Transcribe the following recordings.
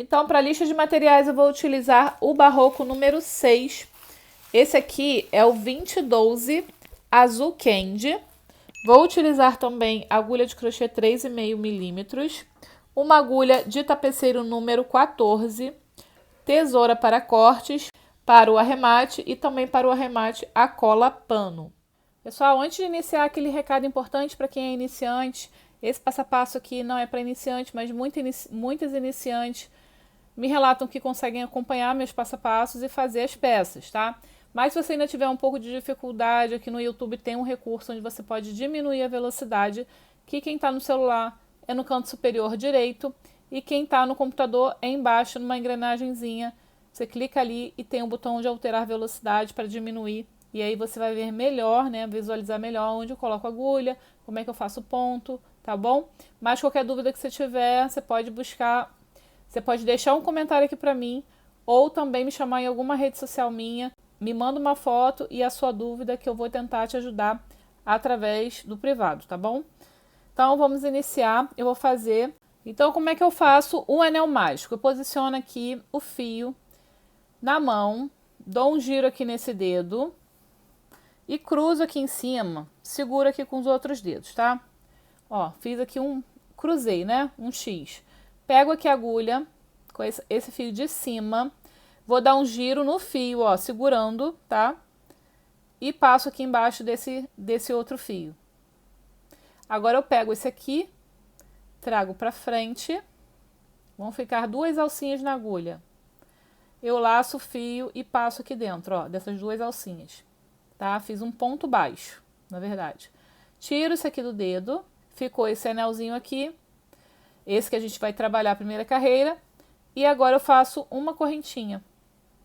Então, para a lista de materiais, eu vou utilizar o barroco número 6. Esse aqui é o 2012 azul candy. Vou utilizar também agulha de crochê 3,5 milímetros, uma agulha de tapeceiro número 14, tesoura para cortes, para o arremate e também para o arremate a cola pano. Pessoal, antes de iniciar, aquele recado importante para quem é iniciante. Esse passo a passo aqui não é para iniciante, mas muitas iniciantes me relatam que conseguem acompanhar meus passo a passos e fazer as peças, tá? Mas se você ainda tiver um pouco de dificuldade, aqui no YouTube tem um recurso onde você pode diminuir a velocidade, que quem está no celular é no canto superior direito e quem está no computador é embaixo, numa engrenagemzinha. Você clica ali e tem um botão de alterar velocidade para diminuir. E aí você vai ver melhor, né? Visualizar melhor onde eu coloco a agulha, como é que eu faço o ponto, tá bom? Mas qualquer dúvida que você tiver, você pode buscar. Você pode deixar um comentário aqui para mim ou também me chamar em alguma rede social minha. Me manda uma foto e a sua dúvida que eu vou tentar te ajudar através do privado, tá bom? Então vamos iniciar. Eu vou fazer. Então como é que eu faço o anel mágico? Eu posiciono aqui o fio na mão, dou um giro aqui nesse dedo e cruzo aqui em cima. Seguro aqui com os outros dedos, tá? Ó, fiz aqui cruzei, né? Um X. Pego aqui a agulha com esse fio de cima, vou dar um giro no fio, ó, segurando, tá? E passo aqui embaixo desse outro fio. Agora eu pego esse aqui, trago pra frente, vão ficar 2 alcinhas na agulha. Eu laço o fio e passo aqui dentro, ó, dessas 2 alcinhas, tá? Fiz um ponto baixo, na verdade. Tiro isso aqui do dedo, ficou esse anelzinho aqui. Esse que a gente vai trabalhar a primeira carreira. E agora eu faço uma correntinha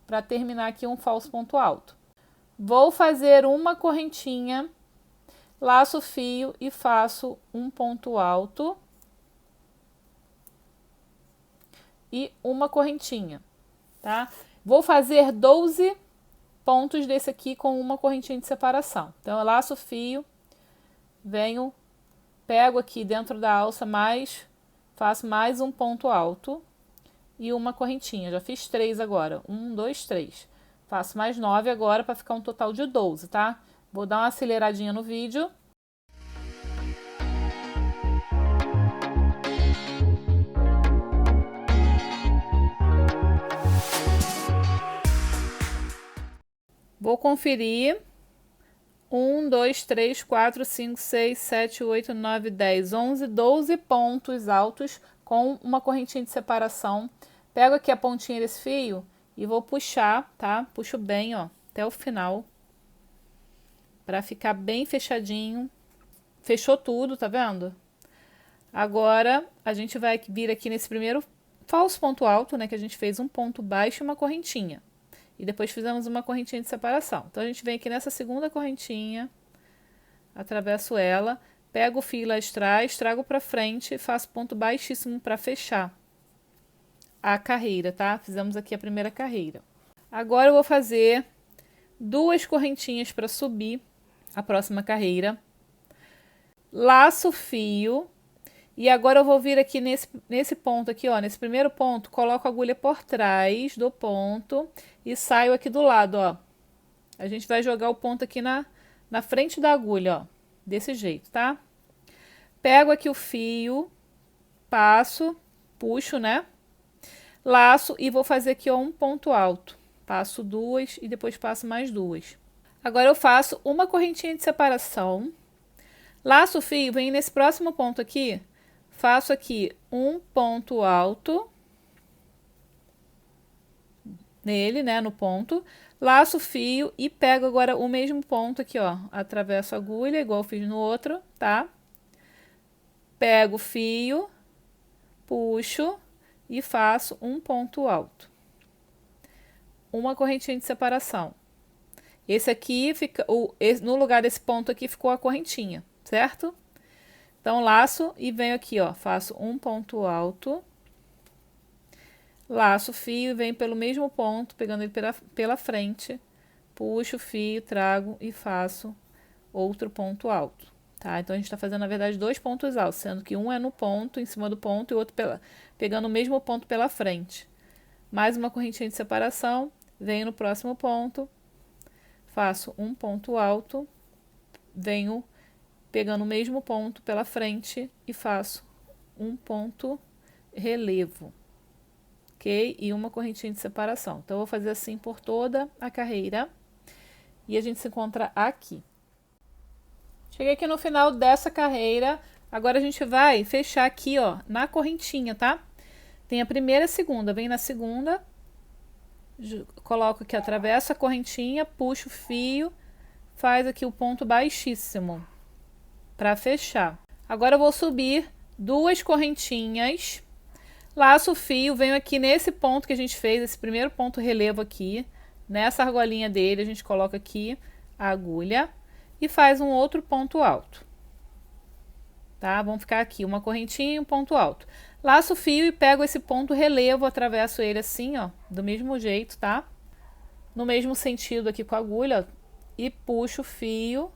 para terminar aqui um falso ponto alto. Vou fazer uma correntinha, laço o fio e faço um ponto alto. E uma correntinha, tá? Vou fazer 12 pontos desse aqui com uma correntinha de separação. Então eu laço o fio, venho, pego aqui dentro da alça faço mais um ponto alto e uma correntinha. Já fiz 3 agora. 1, 2, 3. Faço mais 9 agora para ficar um total de 12, tá? Vou dar uma aceleradinha no vídeo. Vou conferir. 1, 2, 3, 4, 5, 6, 7, 8, 9, 10, 11, 12 pontos altos com uma correntinha de separação. Pego aqui a pontinha desse fio e vou puxar, tá? Puxo bem, ó, até o final. Pra ficar bem fechadinho. Fechou tudo, tá vendo? Agora, a gente vai vir aqui nesse primeiro falso ponto alto, né? Que a gente fez um ponto baixo e uma correntinha. E depois fizemos uma correntinha de separação. Então, a gente vem aqui nessa segunda correntinha, atravesso ela, pego o fio lá atrás, trago pra frente e faço ponto baixíssimo para fechar a carreira, tá? Fizemos aqui a primeira carreira. Agora eu vou fazer 2 correntinhas para subir a próxima carreira. Laço o fio. E agora eu vou vir aqui nesse ponto aqui, ó, nesse primeiro ponto, coloco a agulha por trás do ponto e saio aqui do lado, ó. A gente vai jogar o ponto aqui na frente da agulha, ó, desse jeito, tá? Pego aqui o fio, passo, puxo, né? Laço e vou fazer aqui, ó, um ponto alto. Passo 2 e depois passo mais 2. Agora eu faço uma correntinha de separação. Laço o fio, venho nesse próximo ponto aqui, faço aqui um ponto alto nele, né, no ponto, laço o fio e pego agora o mesmo ponto aqui, ó, atravesso a agulha, igual eu fiz no outro, tá? Pego o fio, puxo e faço um ponto alto. Uma correntinha de separação. Esse aqui fica, no lugar desse ponto aqui ficou a correntinha, certo? Então, laço e venho aqui, ó, faço um ponto alto, laço o fio e venho pelo mesmo ponto, pegando ele pela frente, puxo o fio, trago e faço outro ponto alto, tá? Então, a gente tá fazendo, na verdade, 2 pontos altos, sendo que um é no ponto, em cima do ponto, e o outro pegando o mesmo ponto pela frente. Mais uma correntinha de separação, venho no próximo ponto, faço um ponto alto, venho pegando o mesmo ponto pela frente e faço um ponto relevo, ok? E uma correntinha de separação. Então, eu vou fazer assim por toda a carreira e a gente se encontra aqui. Cheguei aqui no final dessa carreira, agora a gente vai fechar aqui, ó, na correntinha, tá? Tem a primeira e a segunda, vem na segunda, coloco aqui, atravesso a correntinha, puxo o fio, faz aqui o ponto baixíssimo para fechar. Agora eu vou subir 2 correntinhas, laço o fio, venho aqui nesse ponto que a gente fez, esse primeiro ponto relevo aqui, nessa argolinha dele, a gente coloca aqui a agulha e faz um outro ponto alto, tá? Vamos ficar aqui, uma correntinha e um ponto alto. Laço o fio e pego esse ponto relevo, atravesso ele assim, ó, do mesmo jeito, tá? No mesmo sentido aqui com a agulha, ó, e puxo o fio,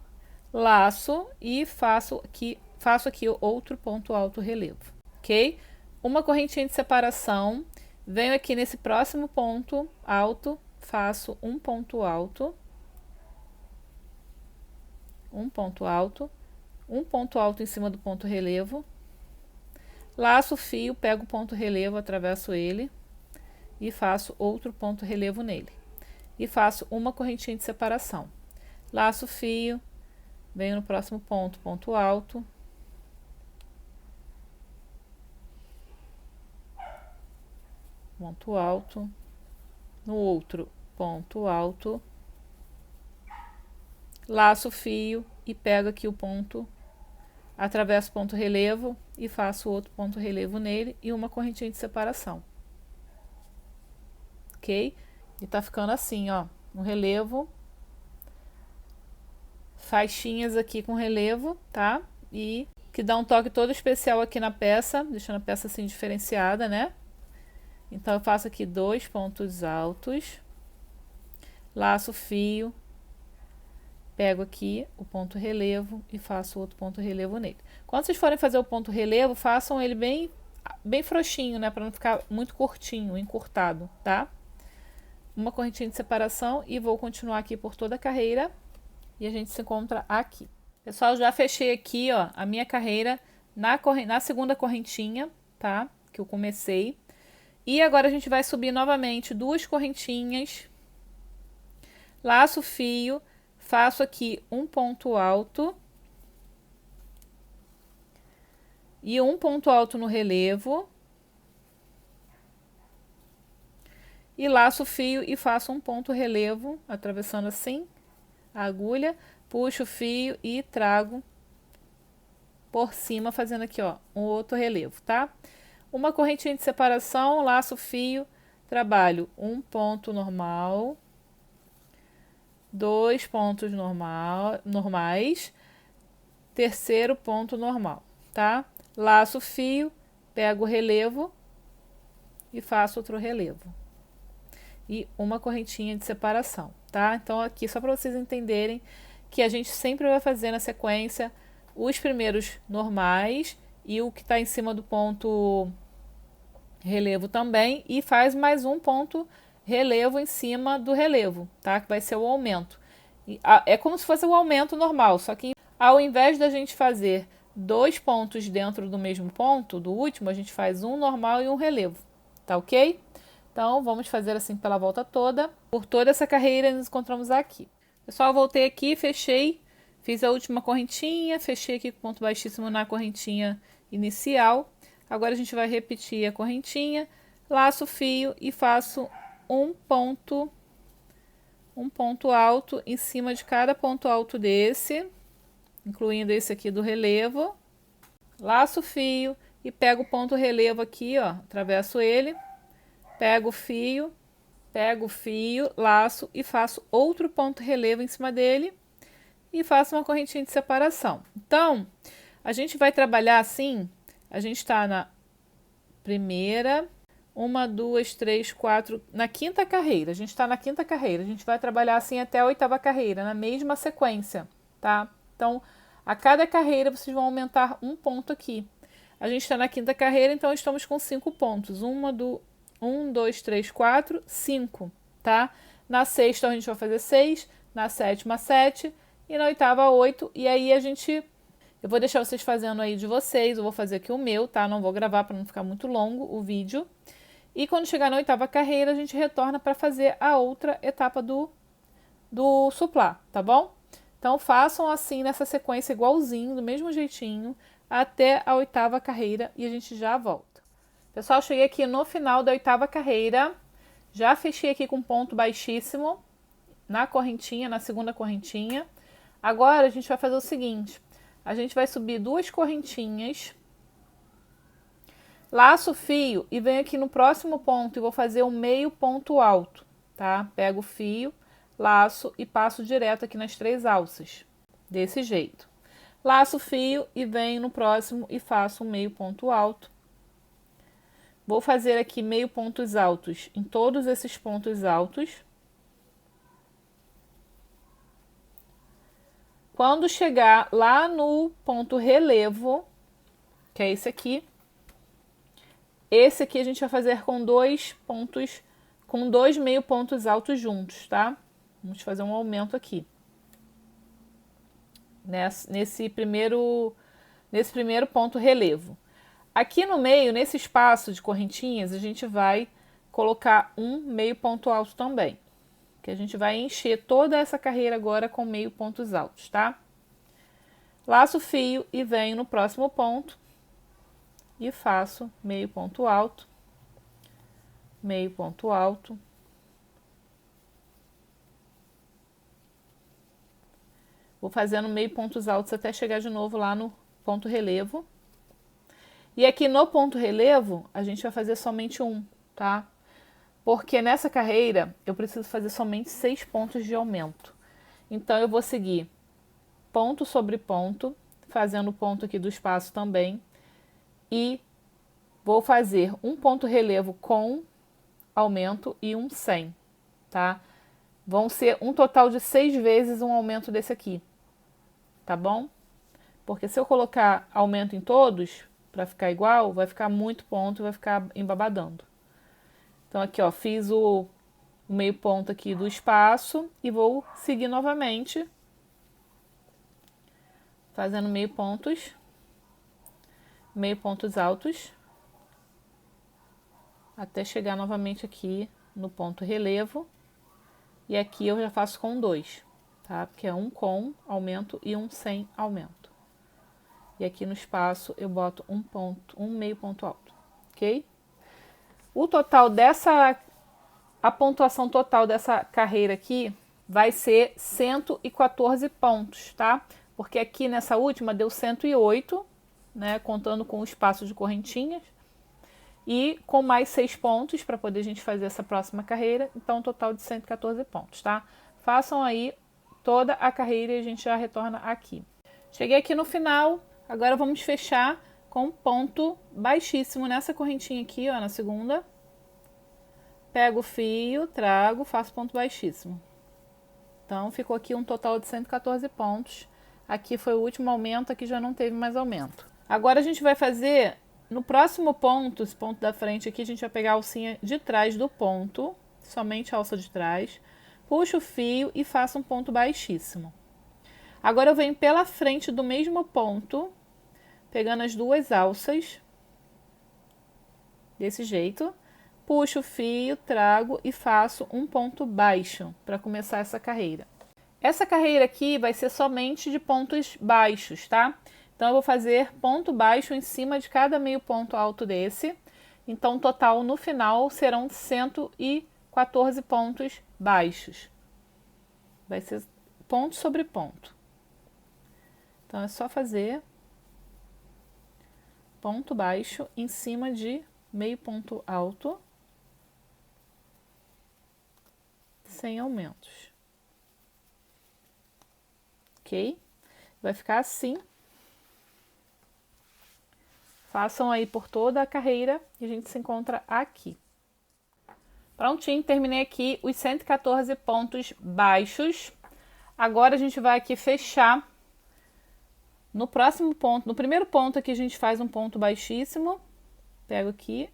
laço e faço aqui outro ponto alto relevo, ok? Uma correntinha de separação, venho aqui nesse próximo ponto alto, faço um ponto alto, um ponto alto em cima do ponto relevo, laço o fio, pego o ponto relevo, atravesso ele e faço outro ponto relevo nele. E faço uma correntinha de separação. Laço o fio, venho no próximo ponto, ponto alto. Ponto alto. No outro, ponto alto. Laço o fio e pego aqui o ponto, atravesso o ponto relevo e faço outro ponto relevo nele e uma correntinha de separação. Ok? E tá ficando assim, ó, no relevo, faixinhas aqui com relevo, tá? E que dá um toque todo especial aqui na peça, deixando a peça assim diferenciada, né? Então, eu faço aqui 2 pontos altos, laço o fio, pego aqui o ponto relevo e faço outro ponto relevo nele. Quando vocês forem fazer o ponto relevo, façam ele bem frouxinho, né? Para não ficar muito curtinho, encurtado, tá? Uma correntinha de separação e vou continuar aqui por toda a carreira e a gente se encontra aqui. Pessoal, já fechei aqui, ó, a minha carreira na segunda correntinha, tá? Que eu comecei. E agora a gente vai subir novamente 2 correntinhas, laço o fio, faço aqui um ponto alto e um ponto alto no relevo. E laço o fio e faço um ponto relevo, atravessando assim a agulha, puxo o fio e trago por cima, fazendo aqui, ó, um outro relevo, tá? Uma correntinha de separação, laço o fio, trabalho um ponto normal, 2 pontos normais, terceiro ponto normal, tá? Laço o fio, pego o relevo e faço outro relevo. E uma correntinha de separação, tá? Então, aqui, só para vocês entenderem que a gente sempre vai fazer na sequência os primeiros normais e o que está em cima do ponto relevo também, e faz mais um ponto relevo em cima do relevo, tá? Que vai ser o aumento. É como se fosse o aumento normal, só que ao invés da gente fazer 2 pontos dentro do mesmo ponto, do último, a gente faz um normal e um relevo, tá ok? Então, vamos fazer assim pela volta toda. Por toda essa carreira, nos encontramos aqui. Pessoal, voltei aqui, fechei, fiz a última correntinha, fechei aqui com ponto baixíssimo na correntinha inicial. Agora, a gente vai repetir a correntinha, laço o fio e faço um ponto alto em cima de cada ponto alto desse, incluindo esse aqui do relevo. Laço o fio e pego o ponto relevo aqui, ó, atravesso ele. Pego o fio, laço e faço outro ponto relevo em cima dele e faço uma correntinha de separação. Então, a gente vai trabalhar assim, a gente está na primeira, 1, 2, 3, 4, na quinta carreira, a gente está na quinta carreira, a gente vai trabalhar assim até a 8ª carreira, na mesma sequência, tá? Então, A cada carreira vocês vão aumentar um ponto aqui. A gente está na quinta carreira, então estamos com 5 pontos. 1, 2, 3, 4, 5, tá? Na sexta a gente vai fazer 6, na sétima 7 e na oitava 8. E aí eu vou deixar vocês fazendo aí de vocês, eu vou fazer aqui o meu, tá? Não vou gravar para não ficar muito longo o vídeo. E quando chegar na oitava carreira, a gente retorna para fazer a outra etapa do suplá, tá bom? Então façam assim nessa sequência igualzinho, do mesmo jeitinho, até a oitava carreira e a gente já volta. Pessoal, cheguei aqui no final da oitava carreira, já fechei aqui com ponto baixíssimo na correntinha, na segunda correntinha. Agora a gente vai fazer o seguinte, a gente vai subir 2 correntinhas, laço o fio e venho aqui no próximo ponto e vou fazer um meio ponto alto, tá? Pego o fio, laço e passo direto aqui nas 3 alças, desse jeito. Laço o fio e venho no próximo e faço um meio ponto alto. Vou fazer aqui meio pontos altos em todos esses pontos altos. Quando chegar lá no ponto relevo, que é esse aqui a gente vai fazer com 2 pontos, com 2 meio pontos altos juntos, tá? Vamos fazer um aumento aqui. Nesse primeiro ponto relevo. Aqui no meio, nesse espaço de correntinhas, a gente vai colocar um meio ponto alto também. Que a gente vai encher toda essa carreira agora com meio pontos altos, tá? Laço o fio e venho no próximo ponto e faço meio ponto alto, meio ponto alto. Vou fazendo meio pontos altos até chegar de novo lá no ponto relevo. E aqui no ponto relevo, a gente vai fazer somente um, tá? Porque nessa carreira, eu preciso fazer somente 6 pontos de aumento. Então, eu vou seguir ponto sobre ponto, fazendo ponto aqui do espaço também. E vou fazer um ponto relevo com aumento e um sem, tá? Vão ser um total de 6 vezes um aumento desse aqui, tá bom? Porque se eu colocar aumento em todos, para ficar igual, vai ficar muito ponto e vai ficar embabadando. Então aqui, ó, fiz o meio ponto aqui do espaço e vou seguir novamente, fazendo meio pontos altos, até chegar novamente aqui no ponto relevo. E aqui eu já faço com 2, tá? Porque é um com aumento e um sem aumento. E aqui no espaço eu boto um meio ponto alto, ok? O total a pontuação total dessa carreira aqui vai ser 114 pontos, tá? Porque aqui nessa última deu 108, né? Contando com o espaço de correntinhas. E com mais 6 pontos para poder a gente fazer essa próxima carreira. Então, um total de 114 pontos, tá? Façam aí toda a carreira e a gente já retorna aqui. Cheguei aqui no final. Agora vamos fechar com ponto baixíssimo nessa correntinha aqui, ó, na segunda. Pego o fio, trago, faço ponto baixíssimo. Então, ficou aqui um total de 114 pontos. Aqui foi o último aumento, aqui já não teve mais aumento. Agora a gente vai fazer, no próximo ponto, esse ponto da frente aqui, a gente vai pegar a alcinha de trás do ponto, somente a alça de trás. Puxo o fio e faço um ponto baixíssimo. Agora eu venho pela frente do mesmo ponto, pegando as 2 alças, desse jeito, puxo o fio, trago e faço um ponto baixo para começar essa carreira. Essa carreira aqui vai ser somente de pontos baixos, tá? Então, eu vou fazer ponto baixo em cima de cada meio ponto alto desse. Então, total, no final, serão 114 pontos baixos. Vai ser ponto sobre ponto. Então, é só fazer ponto baixo em cima de meio ponto alto, sem aumentos. Ok? Vai ficar assim. Façam aí por toda a carreira e a gente se encontra aqui. Prontinho, terminei aqui os 114 pontos baixos. Agora a gente vai aqui fechar No próximo ponto, no primeiro ponto aqui a gente faz um ponto baixíssimo, pego aqui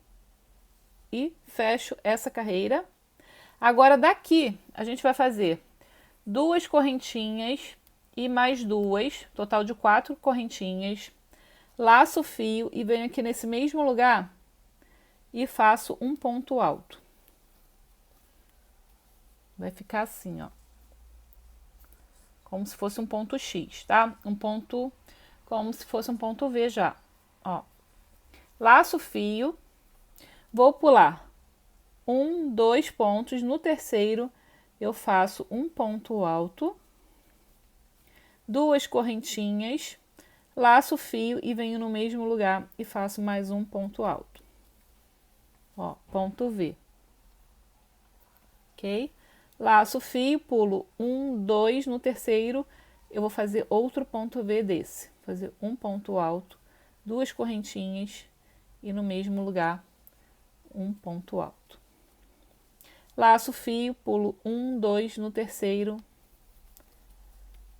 e fecho essa carreira. Agora daqui a gente vai fazer 2 correntinhas e mais 2, total de 4 correntinhas, laço o fio e venho aqui nesse mesmo lugar e faço um ponto alto. Vai ficar assim, ó. Como se fosse um ponto X, tá? Um ponto, como se fosse um ponto V já, ó. Laço o fio, vou pular 1, 2 pontos, no terceiro eu faço um ponto alto, 2 correntinhas, laço o fio e venho no mesmo lugar e faço mais um ponto alto. Ó, ponto V. Ok? Laço o fio, pulo 1, 2, no terceiro eu vou fazer outro ponto V desse. Fazer um ponto alto, 2 correntinhas e no mesmo lugar um ponto alto. Laço o fio, pulo 1, 2, no terceiro,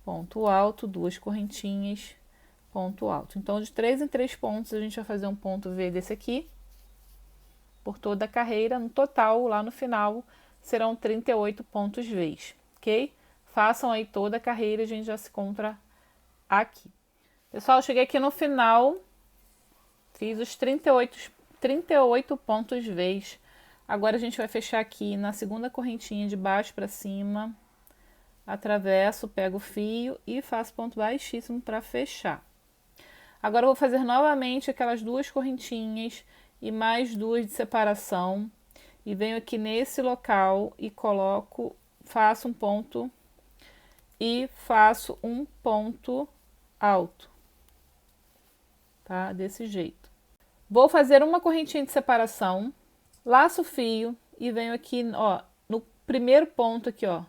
ponto alto, 2 correntinhas, ponto alto. Então, de 3 em 3 pontos, a gente vai fazer um ponto V desse aqui, por toda a carreira. No total, lá no final, serão 38 pontos Vs, ok? Façam aí toda a carreira, a gente já se encontra aqui. Pessoal, cheguei aqui no final, fiz os 38 pontos Vs. Agora a gente vai fechar aqui na segunda correntinha de baixo para cima, atravesso, pego o fio e faço ponto baixíssimo para fechar. Agora eu vou fazer novamente aquelas 2 correntinhas e mais 2 de separação e venho aqui nesse local e coloco, faço um ponto e faço um ponto alto, tá? Desse jeito. Vou fazer uma correntinha de separação, laço o fio e venho aqui, ó, no primeiro ponto aqui, ó,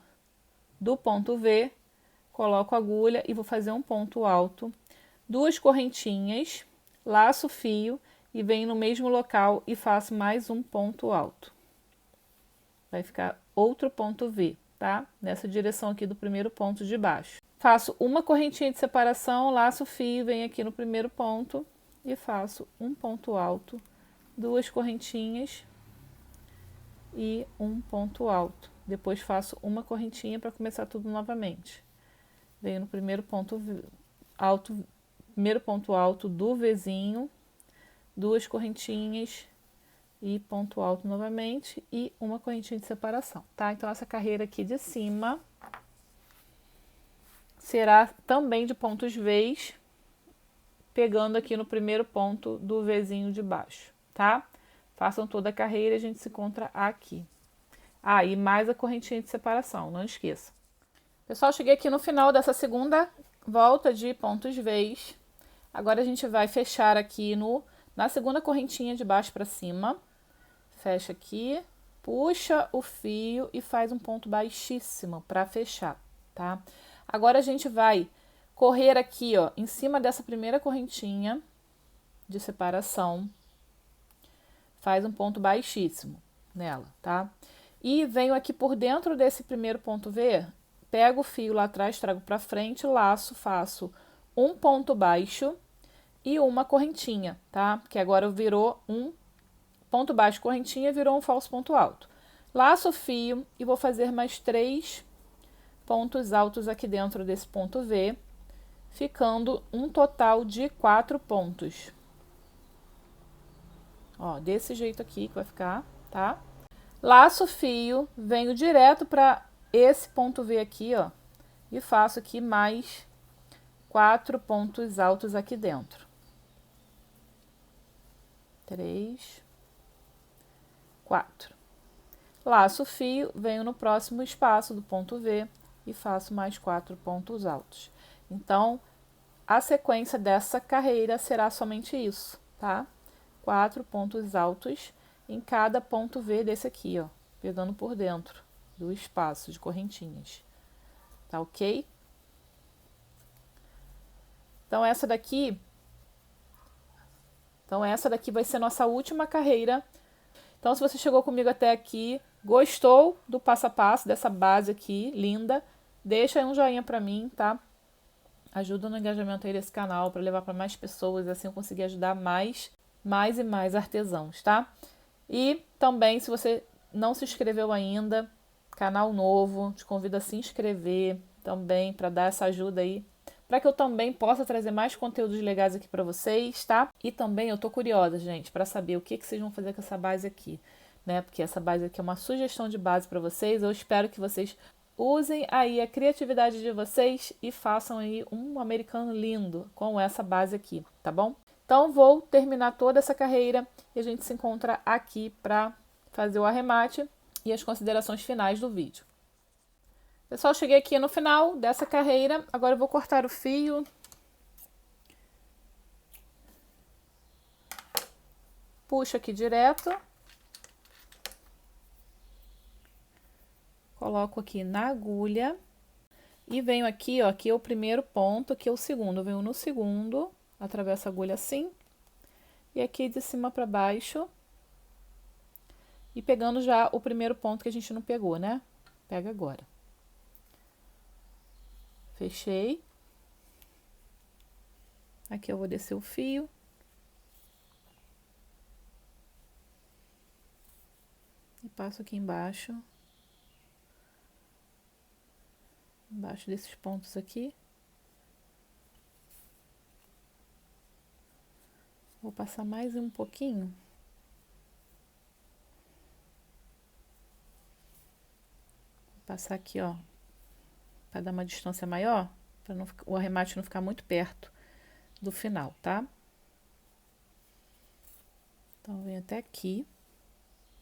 do ponto V, coloco a agulha e vou fazer um ponto alto, 2 correntinhas, laço o fio e venho no mesmo local e faço mais um ponto alto. Vai ficar outro ponto V, tá? Nessa direção aqui do primeiro ponto de baixo. Faço uma correntinha de separação, laço o fio, venho aqui no primeiro ponto e faço um ponto alto, 2 correntinhas e um ponto alto. Depois faço uma correntinha para começar tudo novamente. Venho no primeiro ponto alto, primeiro ponto alto do Vzinho, 2 correntinhas e ponto alto novamente e uma correntinha de separação, tá? Então essa carreira aqui de cima será também de pontos Vs, pegando aqui no primeiro ponto do Vzinho de baixo, tá? Façam toda a carreira e a gente se encontra aqui. Ah, e mais a correntinha de separação, não esqueça. Pessoal, cheguei aqui no final dessa segunda volta de pontos Vs. Agora a gente vai fechar aqui na segunda correntinha de baixo para cima. Fecha aqui, puxa o fio e faz um ponto baixíssimo para fechar, tá? Agora a gente vai correr aqui, ó, em cima dessa primeira correntinha de separação. Faz um ponto baixíssimo nela, tá? E venho aqui por dentro desse primeiro ponto V, pego o fio lá atrás, trago para frente, laço, faço um ponto baixo e uma correntinha, tá? Que agora virou um ponto baixo, correntinha, virou um falso ponto alto. Laço o fio e vou fazer mais 3 pontos altos aqui dentro desse ponto V, ficando um total de 4 pontos. Ó, desse jeito aqui que vai ficar, tá? Laço o fio, venho direto para esse ponto V aqui, ó, e faço aqui mais 4 pontos altos aqui dentro. 3, 4. Laço o fio, venho no próximo espaço do ponto V e faço mais 4 pontos altos. Então, a sequência dessa carreira será somente isso, tá? 4 pontos altos em cada ponto V desse aqui, ó, pegando por dentro do espaço de correntinhas. Tá ok? Então essa daqui vai ser nossa última carreira. Então se você chegou comigo até aqui, gostou do passo a passo dessa base aqui, linda, deixa aí um joinha pra mim, tá? ajuda no engajamento aí desse canal para levar para mais pessoas, assim eu conseguir ajudar mais e mais artesãos, tá? E também, se você não se inscreveu ainda, canal novo, te convido a se inscrever também para dar essa ajuda aí, para que eu também possa trazer mais conteúdos legais aqui para vocês, tá? E também eu tô curiosa, gente, para saber o que vocês vão fazer com essa base aqui, né? Porque essa base aqui é uma sugestão de base para vocês. Eu espero que vocês usem aí a criatividade de vocês e façam aí um americano lindo com essa base aqui, tá bom? Então vou terminar toda essa carreira e a gente se encontra aqui para fazer o arremate e as considerações finais do vídeo. Pessoal, cheguei aqui no final dessa carreira, agora eu vou cortar o fio. Puxo aqui direto. Coloco aqui na agulha. E venho aqui, ó, aqui é o primeiro ponto, aqui é o segundo. Eu venho no segundo, atravesso a agulha assim. E aqui de cima para baixo. E pegando já o primeiro ponto que a gente não pegou, né? Pega agora. Fechei. Aqui eu vou descer o fio. E passo aqui embaixo. Embaixo desses pontos aqui. Vou passar mais um pouquinho. Vou passar aqui, ó, para dar uma distância maior, para o arremate não ficar muito perto do final, tá? Então, vem até aqui,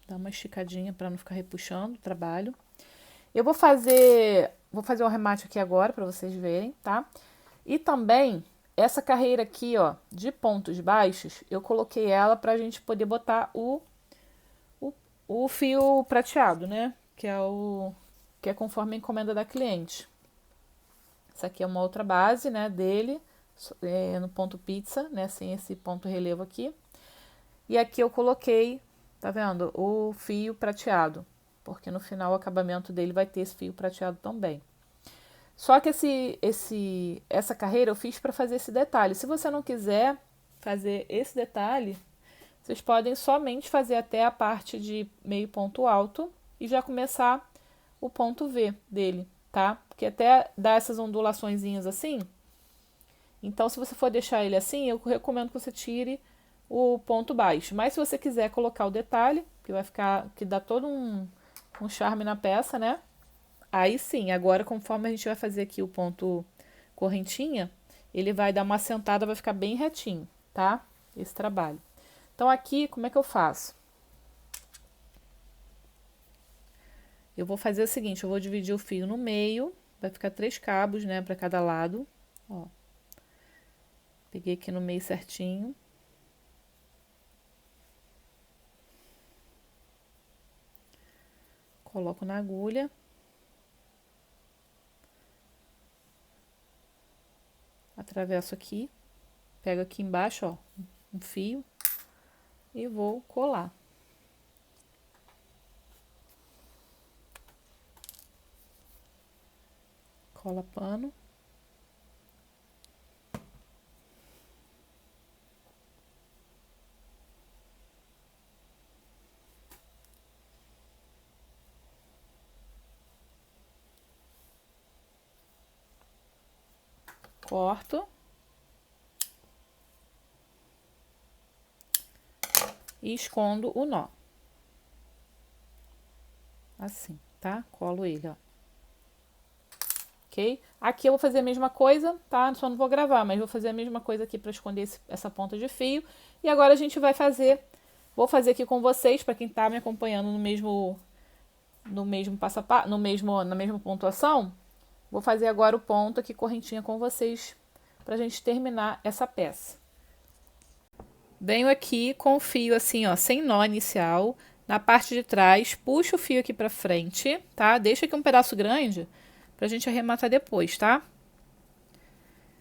dá uma esticadinha para não ficar repuxando o trabalho. Eu vou fazer o arremate aqui agora para vocês verem, tá? E também essa carreira aqui, ó, de pontos baixos, eu coloquei ela pra gente poder botar o fio prateado, né? Que é conforme a encomenda da cliente. Essa aqui é uma outra base, né, dele, no ponto pizza, né, sem esse ponto relevo aqui. E aqui eu coloquei, tá vendo, o fio prateado, porque no final o acabamento dele vai ter esse fio prateado também. Só que essa carreira eu fiz para fazer esse detalhe. Se você não quiser fazer esse detalhe, vocês podem somente fazer até a parte de meio ponto alto e já começar o ponto V dele, tá? Porque até dá essas ondulaçõezinhas assim. Então, se você for deixar ele assim, eu recomendo que você tire o ponto baixo. Mas se você quiser colocar o detalhe, que dá todo um charme na peça, né? Aí sim, agora conforme a gente vai fazer aqui o ponto correntinha, ele vai dar uma assentada, vai ficar bem retinho, tá? Esse trabalho. Então aqui, como é que eu faço? Eu vou fazer o seguinte, eu vou dividir o fio no meio, vai ficar 3 cabos, né, para cada lado, ó. Peguei aqui no meio certinho. Coloco na agulha. Atravesso aqui, pego aqui embaixo, ó, um fio e vou colar. Cola pano. Corto. E escondo o nó. Assim, tá? Colo ele, ó. Ok? Aqui eu vou fazer a mesma coisa, tá? Só não vou gravar, mas vou fazer a mesma coisa aqui para esconder essa ponta de fio. E agora a gente vai fazer, vou fazer aqui com vocês, para quem tá me acompanhando no mesmo passo a passo, na mesma pontuação. Vou fazer agora o ponto aqui correntinha com vocês, pra gente terminar essa peça. Venho aqui com o fio assim, ó, sem nó inicial, na parte de trás, puxo o fio aqui pra frente, tá? Deixa aqui um pedaço grande pra gente arrematar depois, tá?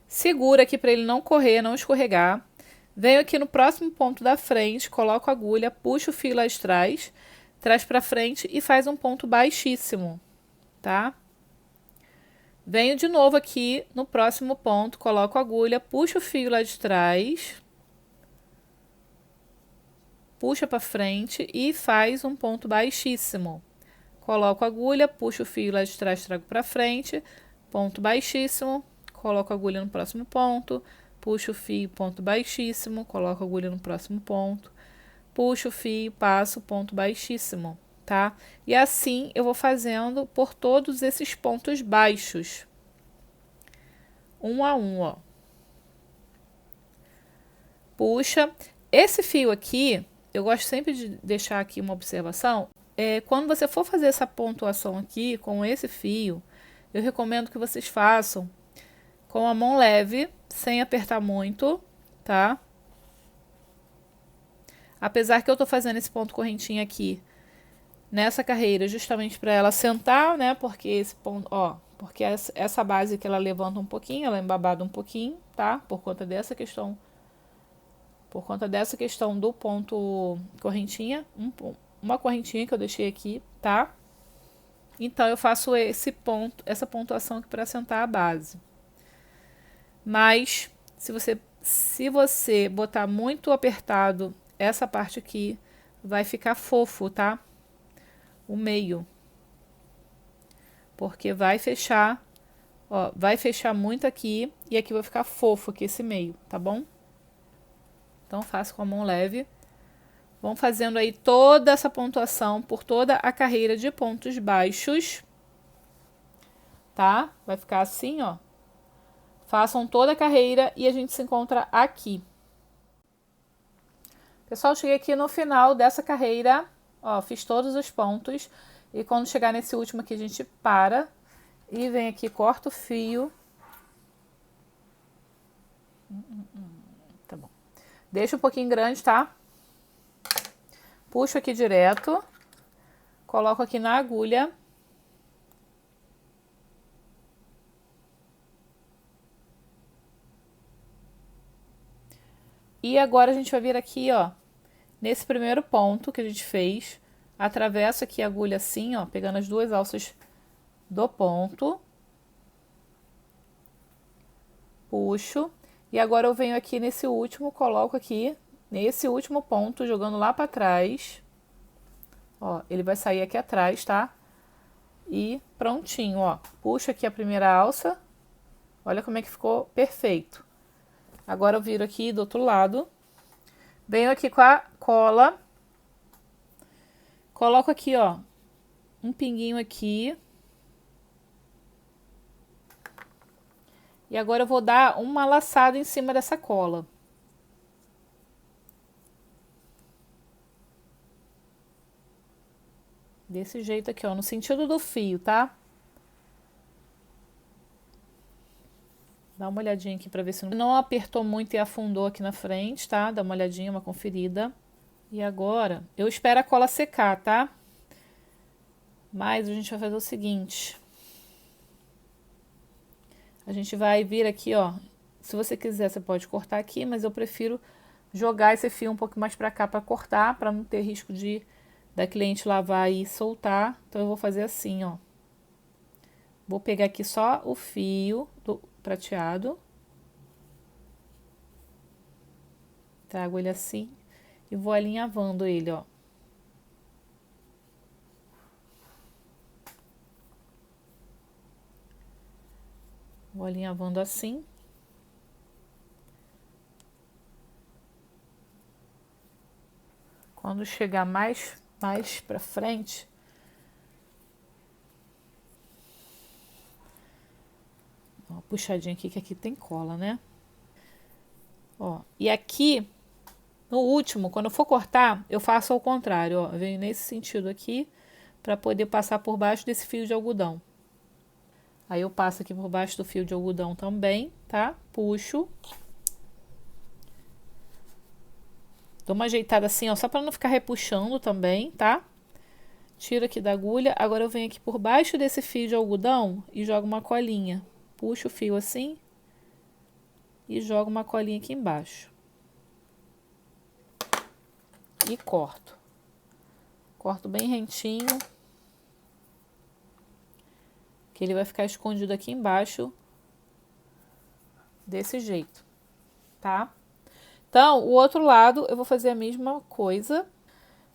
Segura aqui pra ele não correr, não escorregar. Venho aqui no próximo ponto da frente, coloco a agulha, puxo o fio lá de trás, traz pra frente e faz um ponto baixíssimo, tá? Venho de novo aqui no próximo ponto, coloco a agulha, puxo o fio lá de trás, puxa para frente e faz um ponto baixíssimo. Coloco a agulha, puxo o fio lá de trás, trago para frente, ponto baixíssimo, coloco a agulha no próximo ponto, puxo o fio, ponto baixíssimo, coloco a agulha no próximo ponto, puxo o fio, passo, ponto baixíssimo, tá? E assim eu vou fazendo por todos esses pontos baixos, um a um, ó. Puxa. Esse fio aqui, eu gosto sempre de deixar aqui uma observação. Quando você for fazer essa pontuação aqui com esse fio, eu recomendo que vocês façam com a mão leve, sem apertar muito, tá? Apesar que eu tô fazendo esse ponto correntinho aqui nessa carreira justamente para ela sentar, né? Porque esse ponto, ó, porque essa base que ela levanta um pouquinho, ela é embabada um pouquinho, tá? Por conta dessa questão do ponto correntinha, uma correntinha que eu deixei aqui, tá? Então eu faço essa pontuação aqui para sentar a base. Mas se você botar muito apertado essa parte aqui, vai ficar fofo, tá? O meio. Porque vai fechar, ó, vai fechar muito aqui e aqui vai ficar fofo aqui esse meio, tá bom? Então faço com a mão leve. Vão fazendo aí toda essa pontuação por toda a carreira de pontos baixos, tá? Vai ficar assim, ó. Façam toda a carreira e a gente se encontra aqui. Pessoal, cheguei aqui no final dessa carreira, ó, fiz todos os pontos. E quando chegar nesse último aqui, a gente para e vem aqui, corta o fio. Tá bom. Deixa um pouquinho grande, tá? Puxo aqui direto, coloco aqui na agulha. E agora a gente vai vir aqui, ó, nesse primeiro ponto que a gente fez, atravesso aqui a agulha assim, ó, pegando as duas alças do ponto. Puxo. E agora eu venho aqui nesse último, coloco aqui, nesse último ponto, jogando lá pra trás. Ó, ele vai sair aqui atrás, tá? E prontinho, ó. Puxo aqui a primeira alça. Olha como é que ficou perfeito. Agora eu viro aqui do outro lado. Venho aqui com a cola. Coloco aqui, ó, um pinguinho aqui. E agora eu vou dar uma laçada em cima dessa cola. Desse jeito aqui, ó, no sentido do fio, tá? Dá uma olhadinha aqui pra ver se não apertou muito e afundou aqui na frente, tá? Dá uma olhadinha, uma conferida. E agora, eu espero a cola secar, tá? Mas a gente vai fazer o seguinte. A gente vai vir aqui, ó. Se você quiser, você pode cortar aqui, mas eu prefiro jogar esse fio um pouco mais pra cá pra cortar, pra não ter risco da cliente lavar e soltar. Então eu vou fazer assim, ó. Vou pegar aqui só o fio do prateado. Trago ele assim e vou alinhavando ele, ó. Vou alinhavando assim. Quando chegar mais pra frente, ó, puxadinha aqui, que aqui tem cola, né? Ó, e aqui, no último, quando eu for cortar, eu faço ao contrário, ó. Eu venho nesse sentido aqui, pra poder passar por baixo desse fio de algodão. Aí eu passo aqui por baixo do fio de algodão também, tá? Puxo. Dou uma ajeitada assim, ó, só pra não ficar repuxando também, tá? Tiro aqui da agulha. Agora eu venho aqui por baixo desse fio de algodão e jogo uma colinha. Puxo o fio assim e jogo uma colinha aqui embaixo. E corto. Corto bem rentinho. que ele vai ficar escondido aqui embaixo, desse jeito, tá? Então, o outro lado eu vou fazer a mesma coisa.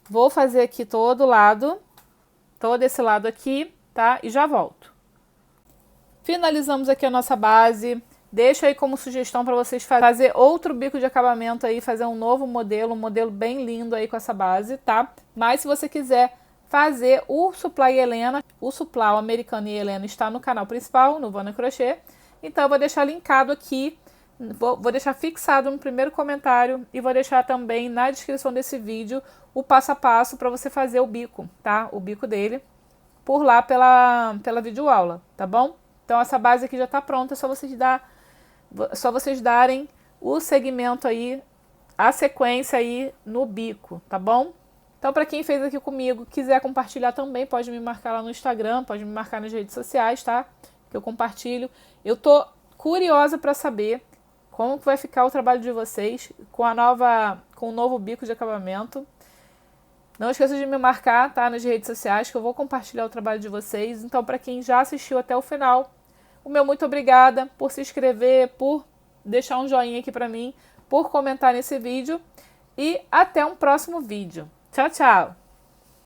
Vou fazer aqui todo lado, todo esse lado aqui, tá? E já volto. Finalizamos aqui a nossa base. Deixa aí como sugestão para vocês fazer outro bico de acabamento aí, fazer um novo modelo, um modelo bem lindo aí com essa base, tá? Mas se você quiser fazer o Supply Helena, o Supply Americano e Helena está no canal principal, no Vânia Crochê. Então eu vou deixar linkado aqui, vou deixar fixado no primeiro comentário e vou deixar também na descrição desse vídeo o passo a passo para você fazer o bico, tá? O bico dele por lá pela videoaula, tá bom? Então essa base aqui já está pronta, é só vocês darem o segmento aí, a sequência aí no bico, tá bom? Então para quem fez aqui comigo, quiser compartilhar também, pode me marcar lá no Instagram, pode me marcar nas redes sociais, tá? Que eu compartilho. Eu tô curiosa para saber como que vai ficar o trabalho de vocês com o novo bico de acabamento. Não esqueça de me marcar, tá, nas redes sociais, que eu vou compartilhar o trabalho de vocês. Então, para quem já assistiu até o final, o meu muito obrigada por se inscrever, por deixar um joinha aqui para mim, por comentar nesse vídeo. E até um próximo vídeo. Tchau, tchau!